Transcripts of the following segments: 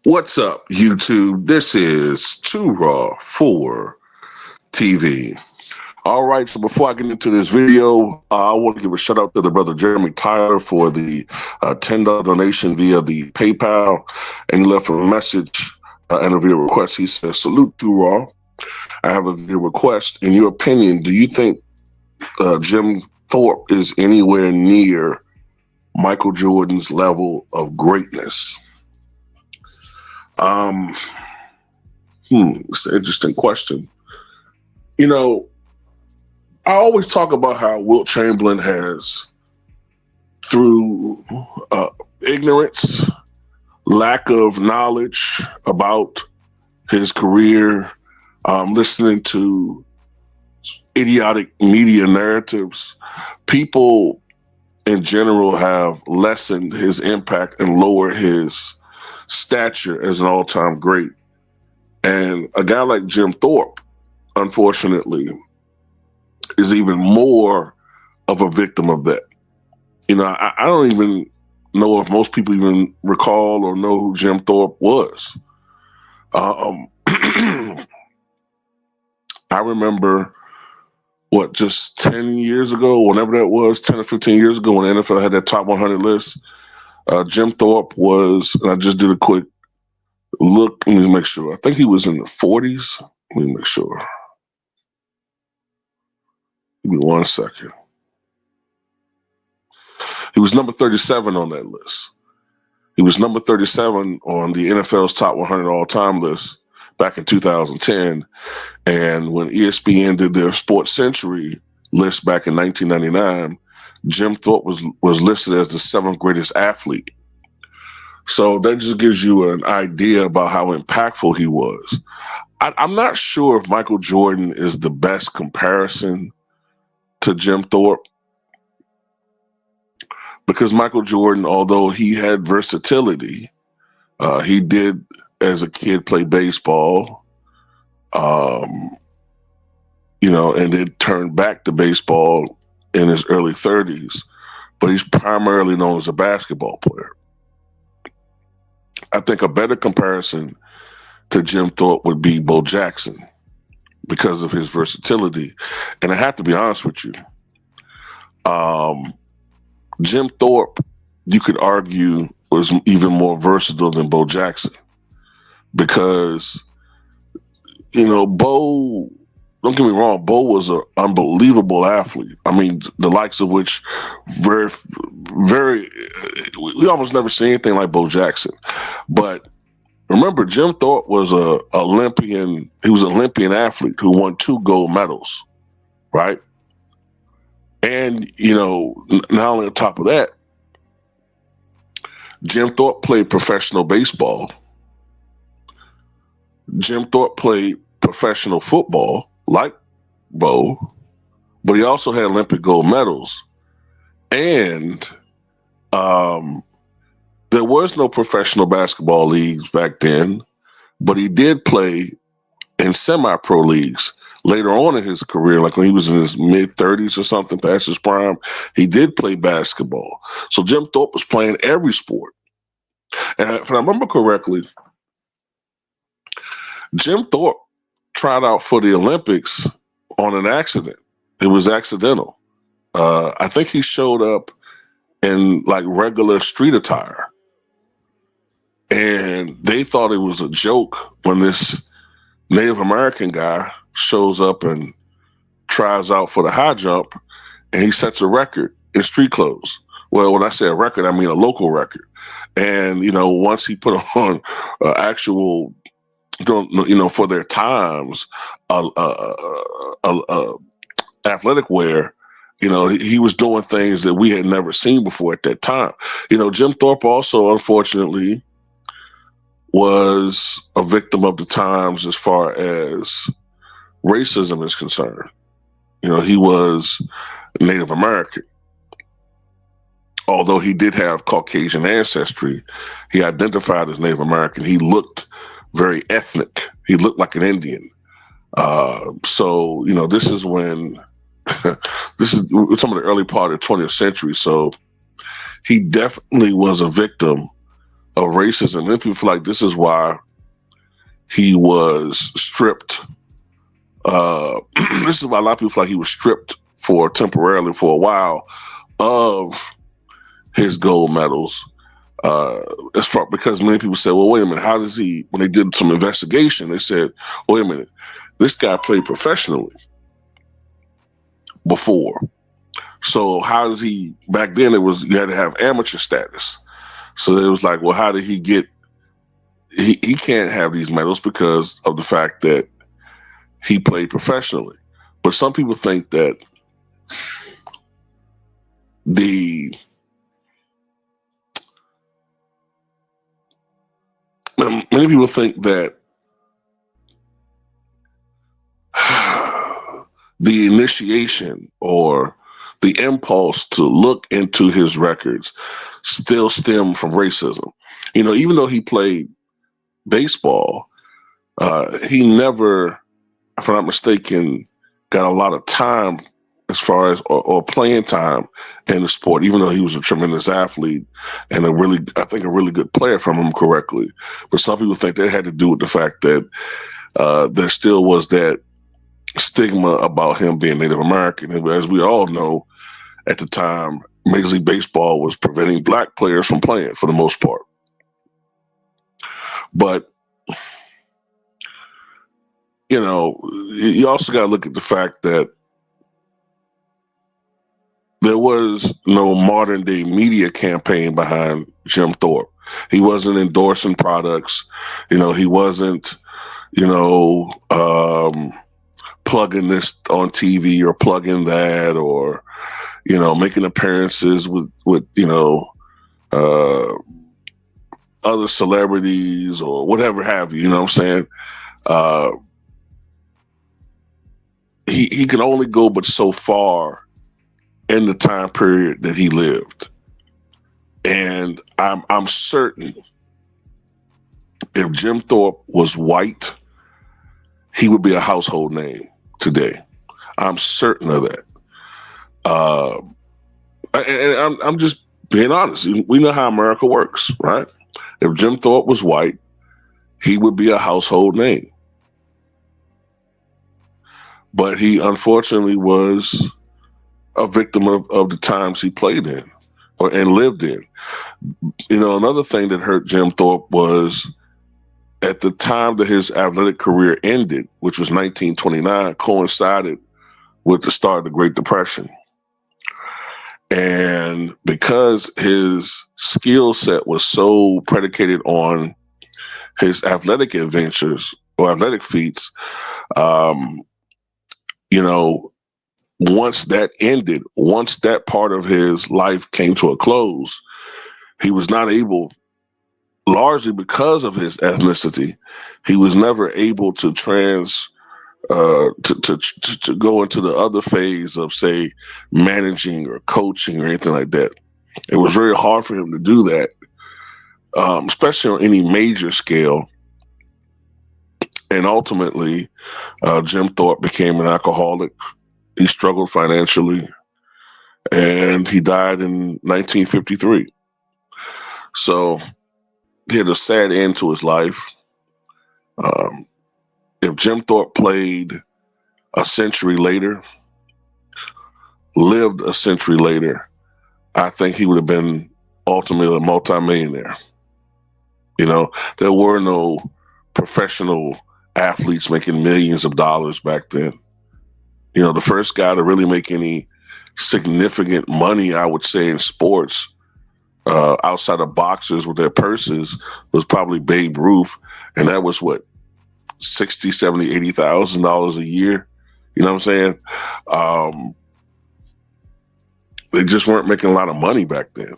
What's up, YouTube? This is Too Raw for TV. All right, so before I get into this video, I want to give a shout out to the brother Jeremy Tyler for the $10 donation via the PayPal, and he left a message and a video request. He says, "Salute Too Raw. I have a video request. In your opinion, do you think Jim Thorpe is anywhere near Michael Jordan's level of greatness?" It's an interesting question. You know, I always talk about how Wilt Chamberlain has, through ignorance, lack of knowledge about his career, listening to idiotic media narratives, people in general have lessened his impact and lowered his stature as an all-time great. And a guy like Jim Thorpe, unfortunately, is even more of a victim of that. You know, I don't even know if most people even recall or know who Jim Thorpe was. I remember, just 10 years ago, whenever that was, 10 or 15 years ago, when the NFL had that top 100 list, Jim Thorpe was, and I just did a quick look, let me make sure. I think he was in the 40s. Let me make sure. Give me 1 second. He was number 37 on that list. He was number 37 on the NFL's top 100 all-time list back in 2010. And when ESPN did their Sports Century list back in 1999, Jim Thorpe was listed as the 7th greatest athlete. So that just gives you an idea about how impactful he was. I'm not sure if Michael Jordan is the best comparison to Jim Thorpe, because Michael Jordan, although he had versatility, he did, as a kid, play baseball, and then turned back to baseball in his early 30s, but he's primarily known as a basketball player. I think a better comparison to Jim Thorpe would be Bo Jackson because of his versatility. And I have to be honest with you, Jim Thorpe, you could argue, was even more versatile than Bo Jackson because, Bo, don't get me wrong, Bo was an unbelievable athlete. I mean, the likes of which we almost never see anything like Bo Jackson. But remember, Jim Thorpe was an Olympian. He was an Olympian athlete who won 2 gold medals, right? And, not only on top of that, Jim Thorpe played professional baseball. Jim Thorpe played professional football, like Bo, but he also had Olympic gold medals. And there was no professional basketball leagues back then, but he did play in semi-pro leagues later on in his career, like when he was in his mid-30s or something, past his prime. He did play basketball. So Jim Thorpe was playing every sport. And if I remember correctly, Jim Thorpe tried out for the Olympics on an accident. It was accidental. I think he showed up in like regular street attire. And they thought it was a joke when this Native American guy shows up and tries out for the high jump, and he sets a record in street clothes. Well, when I say a record, I mean a local record. And, once he put on actual, for their times, athletic wear, he was doing things that we had never seen before at that time. Jim Thorpe also, unfortunately, was a victim of the times as far as racism is concerned. He was Native American. Although he did have Caucasian ancestry, he identified as Native American. He looked very ethnic. He looked like an Indian. So this is when we're talking about the early part of the 20th century. So he definitely was a victim of racism. And people feel like this is why he was stripped. This is why a lot of people feel like he was stripped temporarily for a while of his gold medals. Because many people said, well, wait a minute, how does he, when they did some investigation, they said, wait a minute, this guy played professionally before. So how does he, back then you had to have amateur status. So it was like, well, how did he get, he can't have these medals because of the fact that he played professionally. But some people think that many people think that the initiation or the impulse to look into his records still stem from racism. Even though he played baseball, he never, if I'm not mistaken, got a lot of time as far as or playing time in the sport, even though he was a tremendous athlete and a really good player, if I remember correctly. But some people think that had to do with the fact that there still was that stigma about him being Native American. And as we all know, at the time, Major League Baseball was preventing black players from playing for the most part. But, you also got to look at the fact that there was no modern day media campaign behind Jim Thorpe. He wasn't endorsing products. He wasn't, plugging this on TV or plugging that or, making appearances with other celebrities or whatever have you. You know what I'm saying? He can only go but so far in the time period that he lived. And I'm certain if Jim Thorpe was white, he would be a household name today. I'm certain of that. And I'm just being honest. We know how America works, right? If Jim Thorpe was white, he would be a household name. But he unfortunately was a victim of the times he played in and lived in. Another thing that hurt Jim Thorpe was at the time that his athletic career ended, which was 1929, coincided with the start of the Great Depression. And because his skill set was so predicated on his athletic adventures or athletic feats, once that ended, once that part of his life came to a close, he was not able, largely because of his ethnicity, he was never able to to go into the other phase of, say, managing or coaching or anything like that. It was very hard for him to do that, especially on any major scale. And ultimately, Jim Thorpe became an alcoholic. He struggled financially, and he died in 1953. So he had a sad end to his life. If Jim Thorpe played a century later, lived a century later, I think he would have been ultimately a multimillionaire. There were no professional athletes making millions of dollars back then. The first guy to really make any significant money, I would say, in sports, outside of boxers with their purses, was probably Babe Ruth. And that was what, $60,000, $70,000, $80,000 a year. You know what I'm saying? They just weren't making a lot of money back then.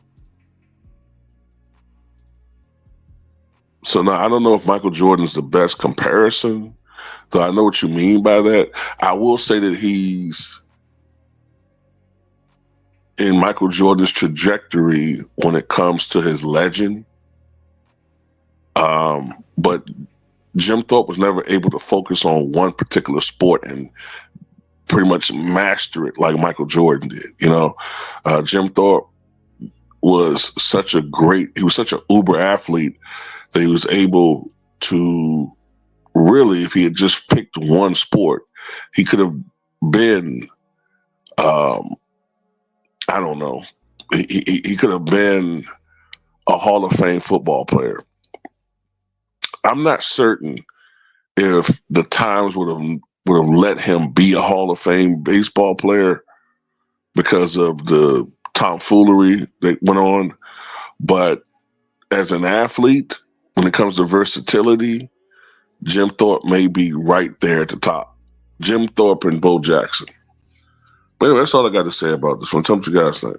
So now I don't know if Michael Jordan's the best comparison, So I know what you mean by that. I will say that he's in Michael Jordan's trajectory when it comes to his legend. But Jim Thorpe was never able to focus on one particular sport and pretty much master it like Michael Jordan did. Jim Thorpe was he was such an uber athlete that he was able to really, if he had just picked one sport, he could have been, I don't know, he could have been a Hall of Fame football player. I'm not certain if the Times would have let him be a Hall of Fame baseball player because of the tomfoolery that went on. But as an athlete, when it comes to versatility, Jim Thorpe may be right there at the top. Jim Thorpe and Bo Jackson. But anyway, that's all I got to say about this one. Tell me what you guys think.